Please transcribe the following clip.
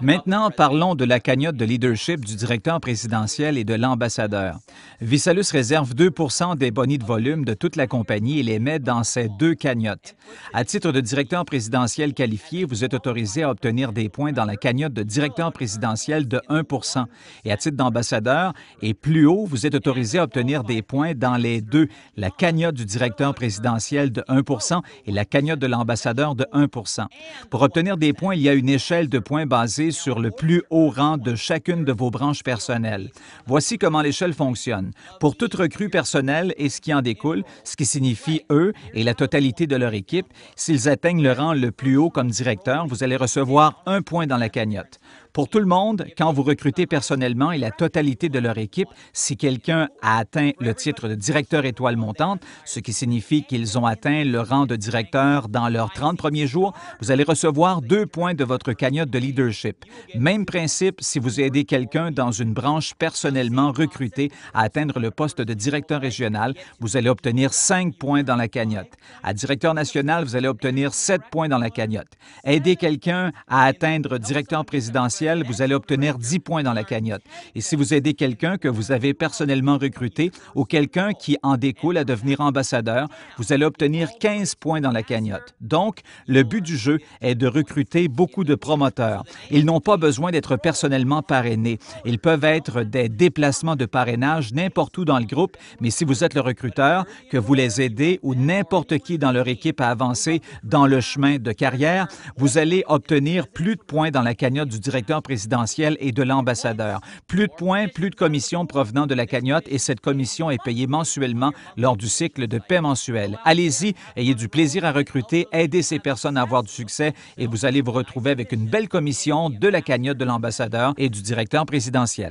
Maintenant, parlons de la cagnotte de leadership du directeur présidentiel et de l'ambassadeur. Visalus réserve 2 des bonus de volume de toute la compagnie et les met dans ces deux cagnottes. À titre de directeur présidentiel qualifié, vous êtes autorisé à obtenir des points dans la cagnotte de directeur présidentiel de 1 et à titre d'ambassadeur et plus haut, vous êtes autorisé à obtenir des points dans les deux, la cagnotte du directeur présidentiel de 1 et la cagnotte de l'ambassadeur de 1 Pour obtenir des points, il y a une échelle de points basée sur le plus haut rang de chacune de vos branches personnelles. Voici comment l'échelle fonctionne. Pour toute recrue personnelle et ce qui en découle, ce qui signifie eux et la totalité de leur équipe, s'ils atteignent le rang le plus haut comme directeur, vous allez recevoir 1 point dans la cagnotte. Pour tout le monde, quand vous recrutez personnellement et la totalité de leur équipe, si quelqu'un a atteint le titre de directeur étoile montante, ce qui signifie qu'ils ont atteint le rang de directeur dans leurs 30 premiers jours, vous allez recevoir 2 points de votre cagnotte de leadership. Même principe si vous aidez quelqu'un dans une branche personnellement recrutée à atteindre le poste de directeur régional, vous allez obtenir 5 points dans la cagnotte. À directeur national, vous allez obtenir 7 points dans la cagnotte. Aider quelqu'un à atteindre directeur présidentiel, vous allez obtenir 10 points dans la cagnotte. Et si vous aidez quelqu'un que vous avez personnellement recruté ou quelqu'un qui en découle à devenir ambassadeur, vous allez obtenir 15 points dans la cagnotte. Donc, le but du jeu est de recruter beaucoup de promoteurs. Ils n'ont pas besoin d'être personnellement parrainés. Ils peuvent être des déplacements de parrainage n'importe où dans le groupe, mais si vous êtes le recruteur, que vous les aidez ou n'importe qui dans leur équipe à avancer dans le chemin de carrière, vous allez obtenir plus de points dans la cagnotte du directeur présidentiel et de l'ambassadeur. Plus de points, plus de commissions provenant de la cagnotte et cette commission est payée mensuellement lors du cycle de paie mensuel. Allez-y, ayez du plaisir à recruter, aidez ces personnes à avoir du succès et vous allez vous retrouver avec une belle commission de la cagnotte de l'ambassadeur et du directeur présidentiel.